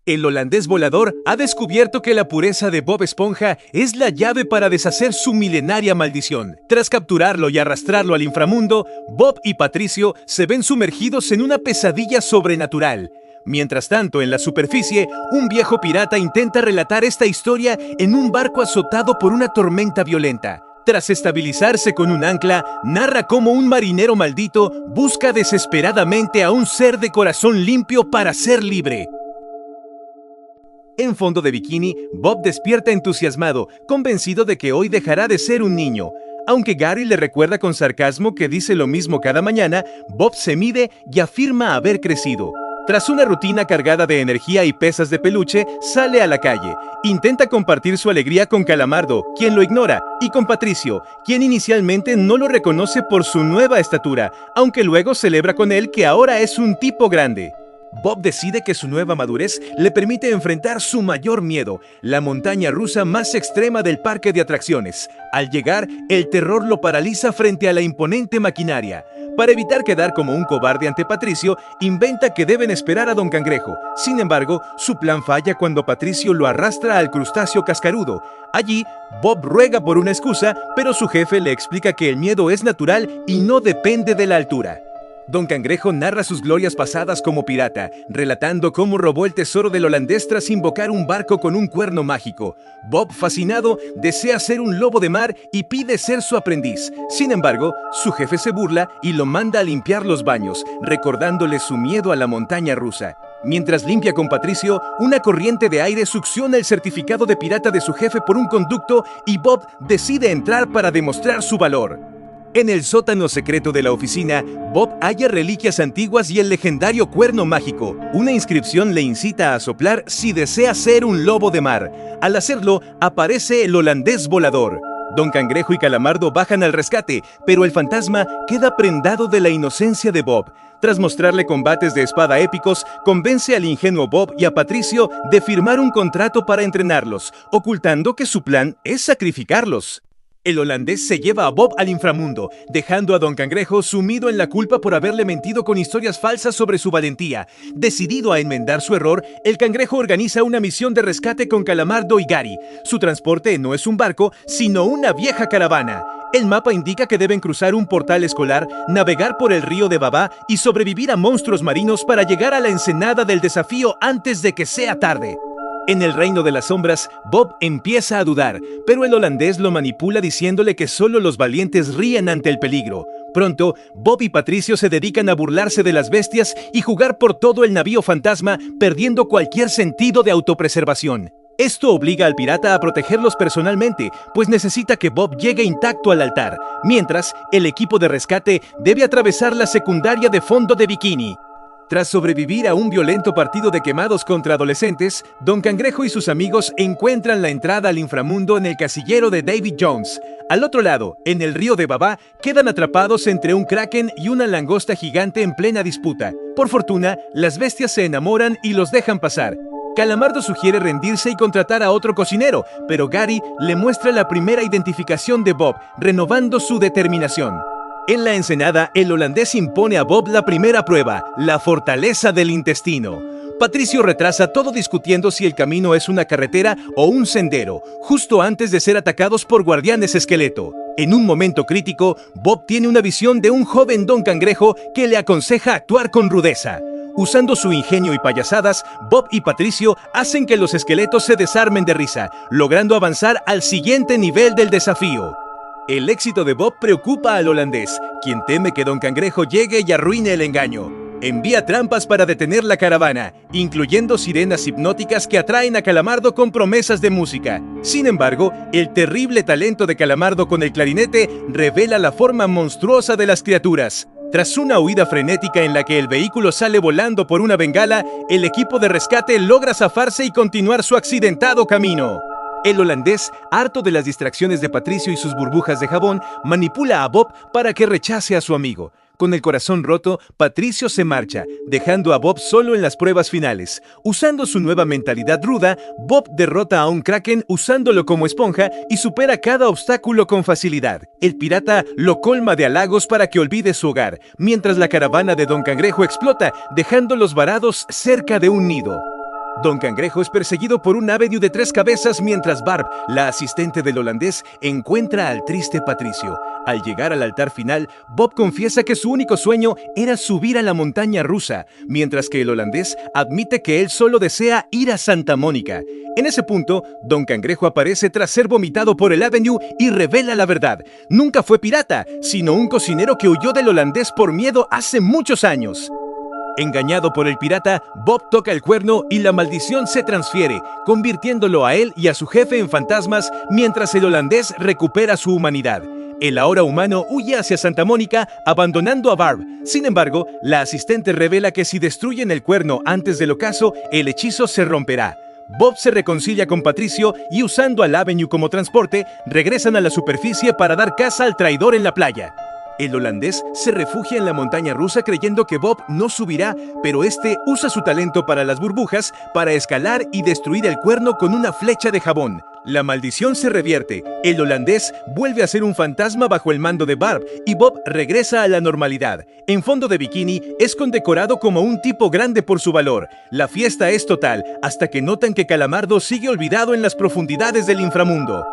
El holandés volador ha descubierto que la pureza de Bob Esponja es la llave para deshacer su milenaria maldición. Tras capturarlo y arrastrarlo al inframundo, Bob y Patricio se ven sumergidos en una pesadilla sobrenatural. Mientras tanto, en la superficie, un viejo pirata intenta relatar esta historia en un barco azotado por una tormenta violenta. Tras estabilizarse con un ancla, narra cómo un marinero maldito busca desesperadamente a un ser de corazón limpio para ser libre. En fondo de bikini, Bob despierta entusiasmado, convencido de que hoy dejará de ser un niño. Aunque Gary le recuerda con sarcasmo que dice lo mismo cada mañana, Bob se mide y afirma haber crecido. Tras una rutina cargada de energía y pesas de peluche, sale a la calle. Intenta compartir su alegría con Calamardo, quien lo ignora, y con Patricio, quien inicialmente no lo reconoce por su nueva estatura, aunque luego celebra con él que ahora es un tipo grande. Bob decide que su nueva madurez le permite enfrentar su mayor miedo, la montaña rusa más extrema del parque de atracciones. Al llegar, el terror lo paraliza frente a la imponente maquinaria. Para evitar quedar como un cobarde ante Patricio, inventa que deben esperar a Don Cangrejo. Sin embargo, su plan falla cuando Patricio lo arrastra al crustáceo cascarudo. Allí, Bob ruega por una excusa, pero su jefe le explica que el miedo es natural y no depende de la altura. Don Cangrejo narra sus glorias pasadas como pirata, relatando cómo robó el tesoro del holandés tras invocar un barco con un cuerno mágico. Bob, fascinado, desea ser un lobo de mar y pide ser su aprendiz. Sin embargo, su jefe se burla y lo manda a limpiar los baños, recordándole su miedo a la montaña rusa. Mientras limpia con Patricio, una corriente de aire succiona el certificado de pirata de su jefe por un conducto y Bob decide entrar para demostrar su valor. En el sótano secreto de la oficina, Bob halla reliquias antiguas y el legendario cuerno mágico. Una inscripción le incita a soplar si desea ser un lobo de mar. Al hacerlo, aparece el holandés volador. Don Cangrejo y Calamardo bajan al rescate, pero el fantasma queda prendado de la inocencia de Bob. Tras mostrarle combates de espada épicos, convence al ingenuo Bob y a Patricio de firmar un contrato para entrenarlos, ocultando que su plan es sacrificarlos. El holandés se lleva a Bob al inframundo, dejando a Don Cangrejo sumido en la culpa por haberle mentido con historias falsas sobre su valentía. Decidido a enmendar su error, el cangrejo organiza una misión de rescate con Calamardo y Gary. Su transporte no es un barco, sino una vieja caravana. El mapa indica que deben cruzar un portal escolar, navegar por el río de Babá y sobrevivir a monstruos marinos para llegar a la ensenada del desafío antes de que sea tarde. En el reino de las sombras, Bob empieza a dudar, pero el holandés lo manipula diciéndole que solo los valientes ríen ante el peligro. Pronto, Bob y Patricio se dedican a burlarse de las bestias y jugar por todo el navío fantasma, perdiendo cualquier sentido de autopreservación. Esto obliga al pirata a protegerlos personalmente, pues necesita que Bob llegue intacto al altar, mientras el equipo de rescate debe atravesar la secundaria de fondo de bikini. Tras sobrevivir a un violento partido de quemados contra adolescentes, Don Cangrejo y sus amigos encuentran la entrada al inframundo en el casillero de Davy Jones. Al otro lado, en el río de Babá, quedan atrapados entre un kraken y una langosta gigante en plena disputa. Por fortuna, las bestias se enamoran y los dejan pasar. Calamardo sugiere rendirse y contratar a otro cocinero, pero Gary le muestra la primera identificación de Bob, renovando su determinación. En la ensenada, el holandés impone a Bob la primera prueba, la fortaleza del intestino. Patricio retrasa todo discutiendo si el camino es una carretera o un sendero, justo antes de ser atacados por guardianes esqueleto. En un momento crítico, Bob tiene una visión de un joven Don Cangrejo que le aconseja actuar con rudeza. Usando su ingenio y payasadas, Bob y Patricio hacen que los esqueletos se desarmen de risa, logrando avanzar al siguiente nivel del desafío. El éxito de Bob preocupa al holandés, quien teme que Don Cangrejo llegue y arruine el engaño. Envía trampas para detener la caravana, incluyendo sirenas hipnóticas que atraen a Calamardo con promesas de música. Sin embargo, el terrible talento de Calamardo con el clarinete revela la forma monstruosa de las criaturas. Tras una huida frenética en la que el vehículo sale volando por una bengala, el equipo de rescate logra zafarse y continuar su accidentado camino. El holandés, harto de las distracciones de Patricio y sus burbujas de jabón, manipula a Bob para que rechace a su amigo. Con el corazón roto, Patricio se marcha, dejando a Bob solo en las pruebas finales. Usando su nueva mentalidad ruda, Bob derrota a un kraken usándolo como esponja y supera cada obstáculo con facilidad. El pirata lo colma de halagos para que olvide su hogar, mientras la caravana de Don Cangrejo explota, dejándolos varados cerca de un nido. Don Cangrejo es perseguido por un Avenue de 3 cabezas mientras Barb, la asistente del holandés, encuentra al triste Patricio. Al llegar al altar final, Bob confiesa que su único sueño era subir a la montaña rusa, mientras que el holandés admite que él solo desea ir a Santa Mónica. En ese punto, Don Cangrejo aparece tras ser vomitado por el Avenue y revela la verdad. Nunca fue pirata, sino un cocinero que huyó del holandés por miedo hace muchos años. Engañado por el pirata, Bob toca el cuerno y la maldición se transfiere, convirtiéndolo a él y a su jefe en fantasmas mientras el holandés recupera su humanidad. El ahora humano huye hacia Santa Mónica, abandonando a Barb. Sin embargo, la asistente revela que si destruyen el cuerno antes del ocaso, el hechizo se romperá. Bob se reconcilia con Patricio y, usando al Avenue como transporte, regresan a la superficie para dar caza al traidor en la playa. El holandés se refugia en la montaña rusa creyendo que Bob no subirá, pero este usa su talento para las burbujas para escalar y destruir el cuerno con una flecha de jabón. La maldición se revierte, el holandés vuelve a ser un fantasma bajo el mando de Barb y Bob regresa a la normalidad. En fondo de bikini es condecorado como un tipo grande por su valor. La fiesta es total hasta que notan que Calamardo sigue olvidado en las profundidades del inframundo.